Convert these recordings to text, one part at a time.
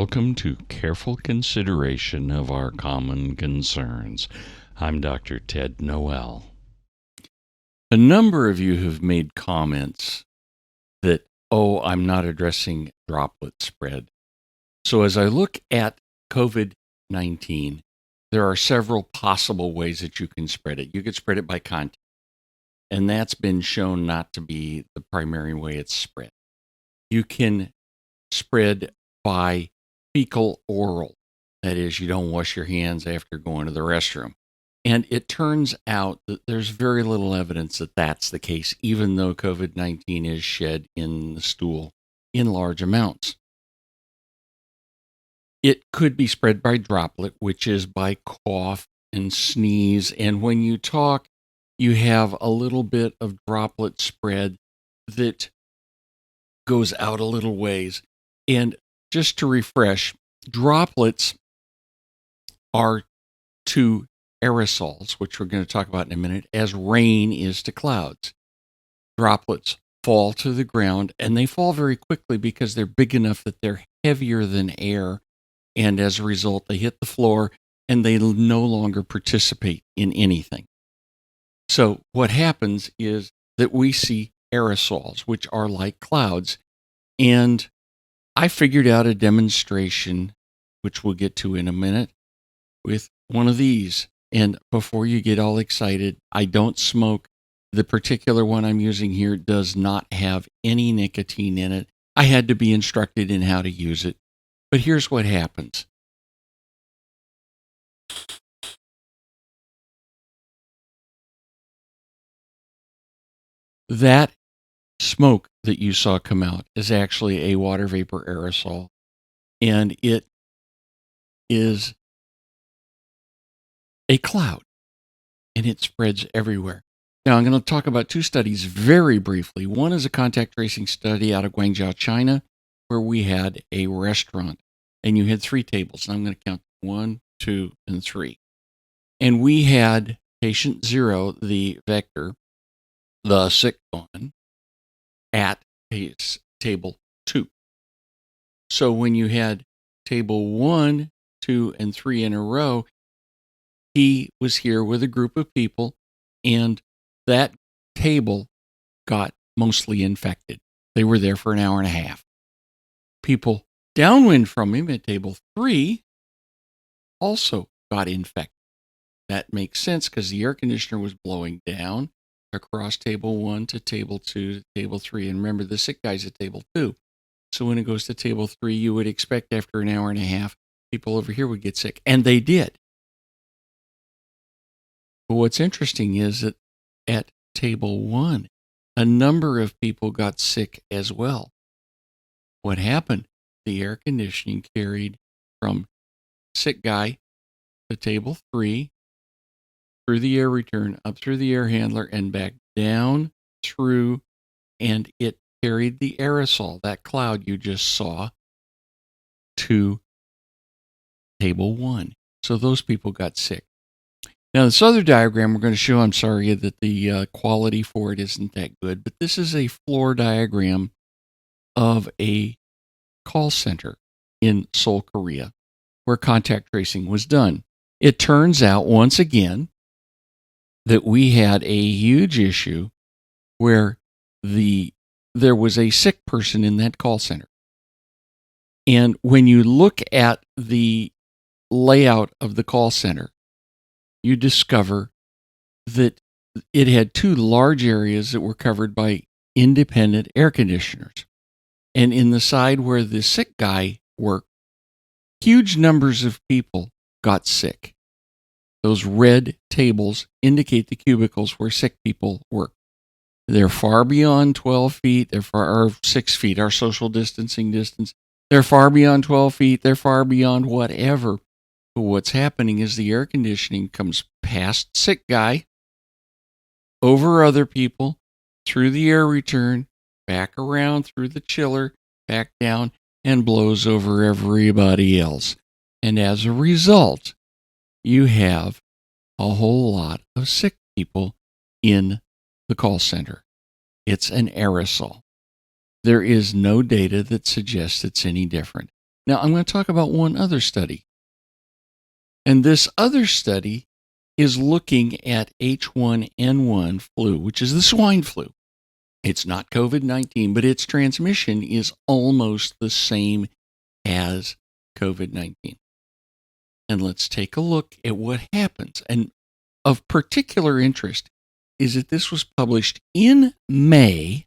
Welcome to Careful Consideration of Our Common Concerns. I'm Dr. Ted Noel. A number of you have made comments that, I'm not addressing droplet spread. So as I look at COVID-19, there are several possible ways that you can spread it. You could spread it by contact, and that's been shown not to be the primary way it's spread. You can spread by fecal-oral. That is, you don't wash your hands after going to the restroom. And it turns out that there's very little evidence that that's the case, even though COVID-19 is shed in the stool in large amounts. It could be spread by droplet, which is by cough and sneeze. And when you talk, you have a little bit of droplet spread that goes out a little ways. And just to refresh, droplets are to aerosols, which we're going to talk about in a minute, as rain is to clouds. Droplets fall to the ground, and they fall very quickly because they're big enough that they're heavier than air, and as a result, they hit the floor, and they no longer participate in anything. So what happens is that we see aerosols, which are like clouds, and I figured out a demonstration, which we'll get to in a minute, with one of these. And before you get all excited, I don't smoke. The particular one I'm using here does not have any nicotine in it. I had to be instructed in how to use it. But here's what happens. That smoke that you saw come out is actually a water vapor aerosol, and it is a cloud, and it spreads everywhere. Now, I'm going to talk about two studies very briefly. One is a contact tracing study out of Guangzhou, China, where we had a restaurant, and you had 3 tables, and I'm going to count 1, 2, and 3. And we had patient 0, the vector, the sick one, at table 2. So when you had table 1, 2, and 3 in a row, he was here with a group of people, and that table got mostly infected. They were there for an hour and a half. People downwind from him at table 3 also got infected. That makes sense because the air conditioner was blowing down across table 1 to table 2 to table 3. And remember, the sick guy's at table 2. So when it goes to table 3, you would expect after an hour and a half, people over here would get sick. And they did. But what's interesting is that at table 1, a number of people got sick as well. What happened? The air conditioning carried from sick guy to table 3, through the air return, up through the air handler, and back down through, and it carried the aerosol, that cloud you just saw, to table 1. So those people got sick. Now, this other diagram we're going to show, I'm sorry that the quality for it isn't that good, but this is a floor diagram of a call center in Seoul, Korea, where contact tracing was done. It turns out, once again, that we had a huge issue where there was a sick person in that call center. And when you look at the layout of the call center, you discover that it had 2 large areas that were covered by independent air conditioners. And in the side where the sick guy worked, huge numbers of people got sick. Those red tables indicate the cubicles where sick people work. They're far beyond 12 feet. They're far 6 feet, our social distancing distance. They're far beyond 12 feet. They're far beyond whatever. But what's happening is the air conditioning comes past sick guy, over other people, through the air return, back around through the chiller, back down, and blows over everybody else. And as a result, you have a whole lot of sick people in the call center. It's an aerosol. There is no data that suggests it's any different. Now, I'm going to talk about one other study. And this other study is looking at H1n1 flu, which is the swine flu. It's not COVID-19, but its transmission is almost the same as COVID-19. And let's take a look at what happens. And of particular interest is that this was published in May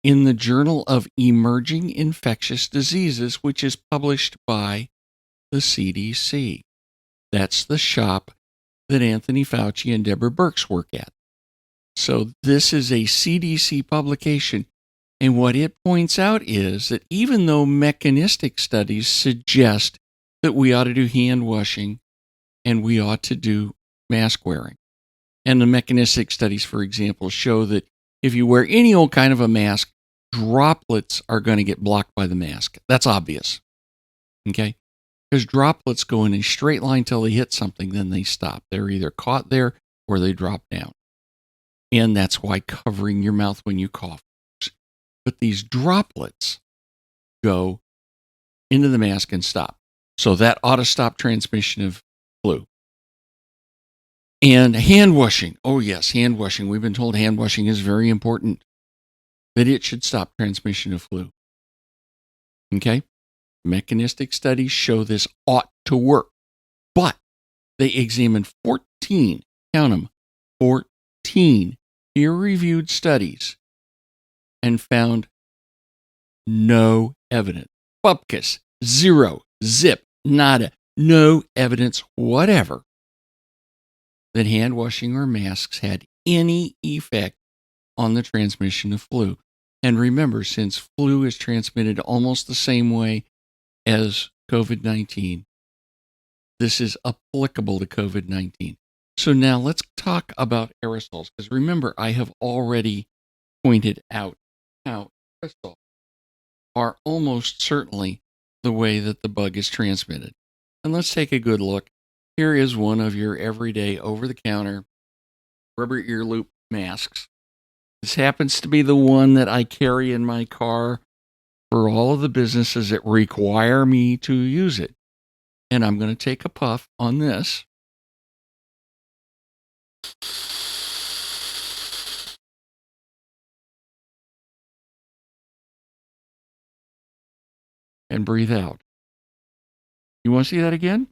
in the Journal of Emerging Infectious Diseases, which is published by the CDC. That's the shop that Anthony Fauci and Deborah Birx work at. So this is a CDC publication. And what it points out is that even though mechanistic studies suggest that we ought to do hand washing and we ought to do mask wearing, and the mechanistic studies, for example, show that if you wear any old kind of a mask, droplets are going to get blocked by the mask. That's obvious. Okay? Because droplets go in a straight line till they hit something, then they stop. They're either caught there or they drop down. And that's why covering your mouth when you cough. But these droplets go into the mask and stop. So that ought to stop transmission of flu. And hand washing. Oh, yes, hand washing. We've been told hand washing is very important, that it should stop transmission of flu. Okay? Mechanistic studies show this ought to work. But they examined 14, count them, 14 peer-reviewed studies and found no evidence. Bupkis, zero, zip, nada, no evidence whatever that hand washing or masks had any effect on the transmission of flu. And remember, since flu is transmitted almost the same way as COVID-19, this is applicable to COVID-19. So now let's talk about aerosols, because remember, I have already pointed out how aerosols are almost certainly the way that the bug is transmitted. And let's take a good look. Here is one of your everyday over-the-counter rubber ear loop masks. This happens to be the one that I carry in my car for all of the businesses that require me to use it. And I'm going to take a puff on this. And breathe out. You want to see that again?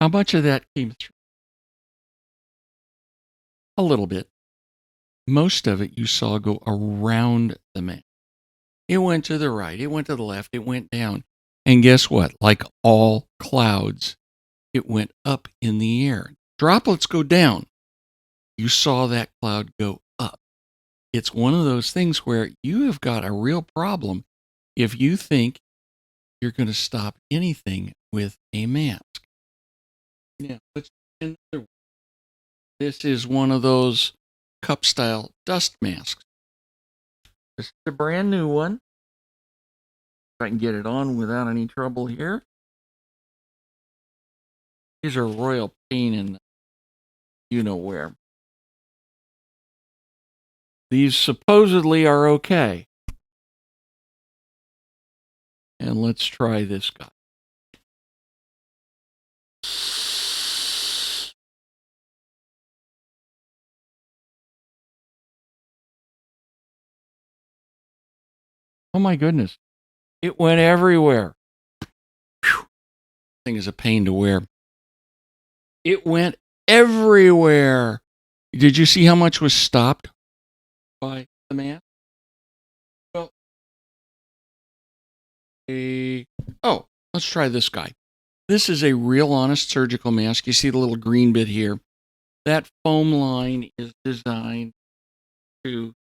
How much of that came through? A little bit. Most of it you saw go around the mask. It went to the right, it went to the left, it went down. And guess what? Like all clouds, it went up in the air. Droplets go down. You saw that cloud go up. It's one of those things where you have got a real problem if you think you're going to stop anything with a mask. Now, let's try another one. This is one of those cup-style dust masks. This is a brand new one. If I can get it on without any trouble here. These are royal pain in you know where. These supposedly are okay. And let's try this guy. Oh my goodness. It went everywhere. Whew. Thing is a pain to wear. It went everywhere. Did you see how much was stopped by the mask? Well, let's try this guy. This is a real honest surgical mask. You see the little green bit here. That foam line is designed to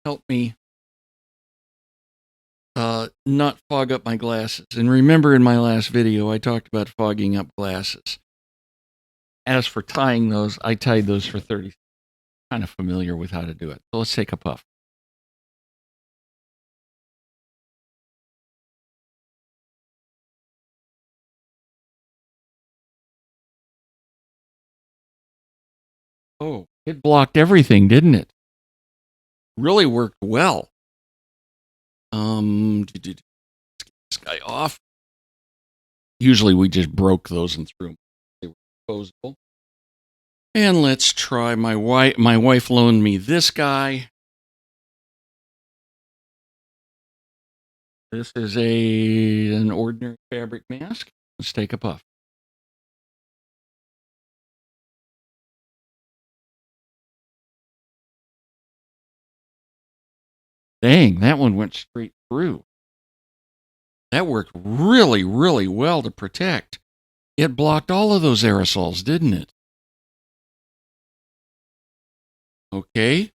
help me not fog up my glasses. And remember, in my last video, I talked about fogging up glasses. As for tying those, I tied those for 30 seconds. Kind of familiar with how to do it. So let's take a puff. Oh, it blocked everything, didn't it? Really worked well. Let's get this guy off. Usually we just broke those and threw them. They were disposable. And let's try my wife. My wife loaned me this guy. This is an ordinary fabric mask. Let's take a puff. Dang, that one went straight through. That worked really, really well to protect. It blocked all of those aerosols, didn't it? Okay,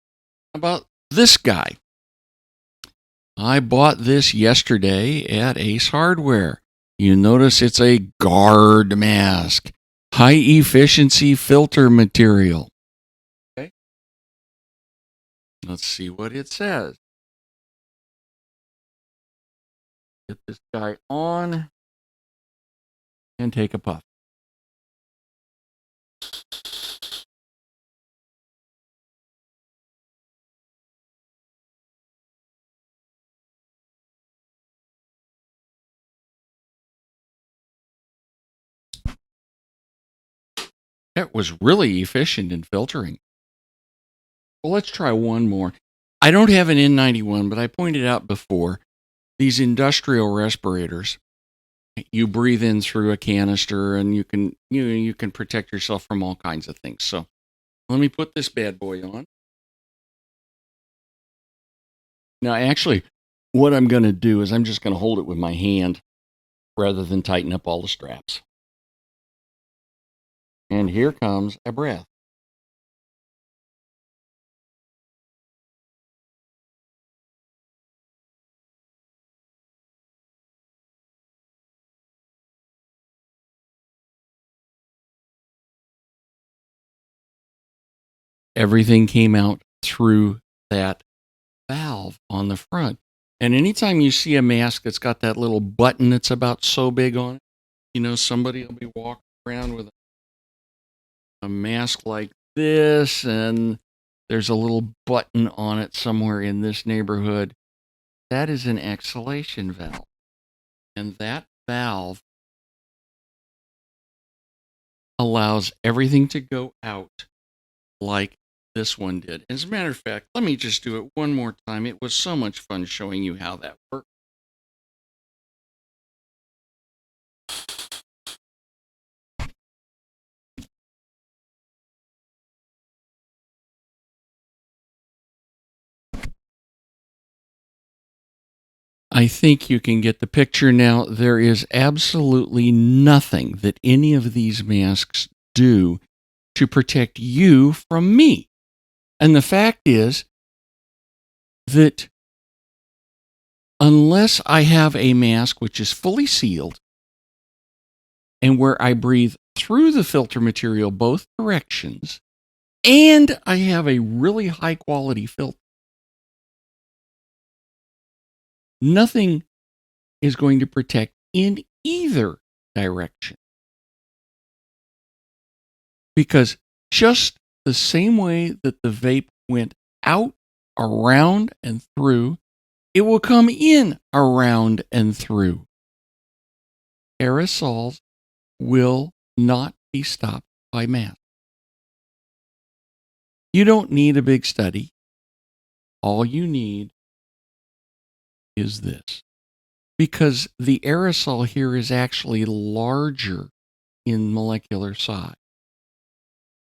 how about this guy? I bought this yesterday at Ace Hardware. You notice it's a guard mask, high efficiency filter material. Okay, let's see what it says. Get this guy on and take a puff. That was really efficient in filtering. Well, let's try one more. I don't have an N91, but I pointed out before, these industrial respirators, you breathe in through a canister and you can protect yourself from all kinds of things. So let me put this bad boy on. Now, actually, what I'm going to do is I'm just going to hold it with my hand rather than tighten up all the straps. And here comes a breath. Everything came out through that valve on the front. And anytime you see a mask that's got that little button that's about so big on it, you know, somebody will be walking around with a mask like this, and there's a little button on it somewhere in this neighborhood. That is an exhalation valve. And that valve allows everything to go out like this one did. As a matter of fact, let me just do it one more time. It was so much fun showing you how that works. I think you can get the picture now. There is absolutely nothing that any of these masks do to protect you from me. And the fact is that unless I have a mask which is fully sealed and where I breathe through the filter material both directions, and I have a really high quality filter, nothing is going to protect in either direction. Because just the same way that the vape went out, around, and through, it will come in, around, and through. Aerosols will not be stopped by masks. You don't need a big study. All you need is this. Because the aerosol here is actually larger in molecular size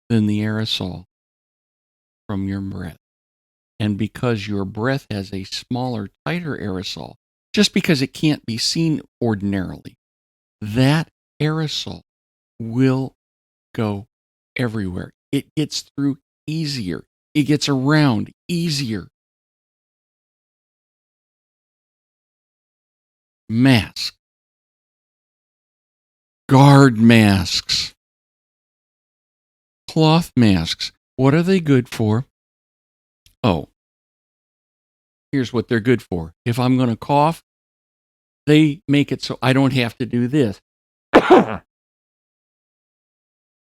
than the aerosol from your breath. And because your breath has a smaller, tighter aerosol, just because it can't be seen ordinarily, that aerosol will go everywhere. It gets through easier. It gets around easier. Masks. Guard masks. Cloth masks. What are they good for? Oh, here's what they're good for. If I'm going to cough, they make it so I don't have to do this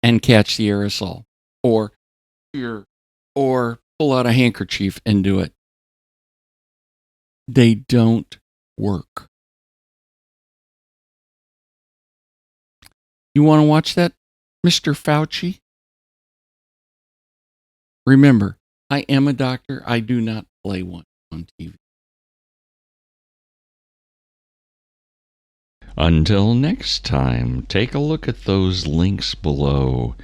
and catch the aerosol. Or here, or pull out a handkerchief and do it. They don't work. You want to watch that, Mr. Fauci? Remember, I am a doctor. I do not play one on TV. Until next time, take a look at those links below.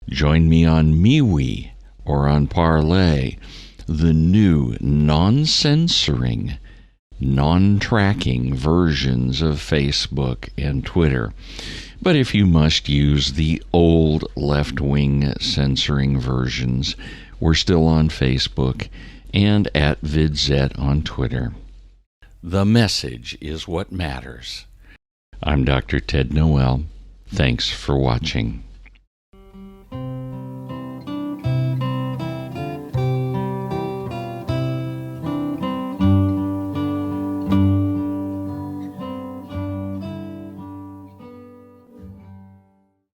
Join me on MeWe or on Parlay, the new non-censoring, non-tracking versions of Facebook and Twitter. But if you must use the old left-wing censoring versions, we're still on Facebook and at VidZet on Twitter. The message is what matters. I'm Dr. Ted Noel. Thanks for watching.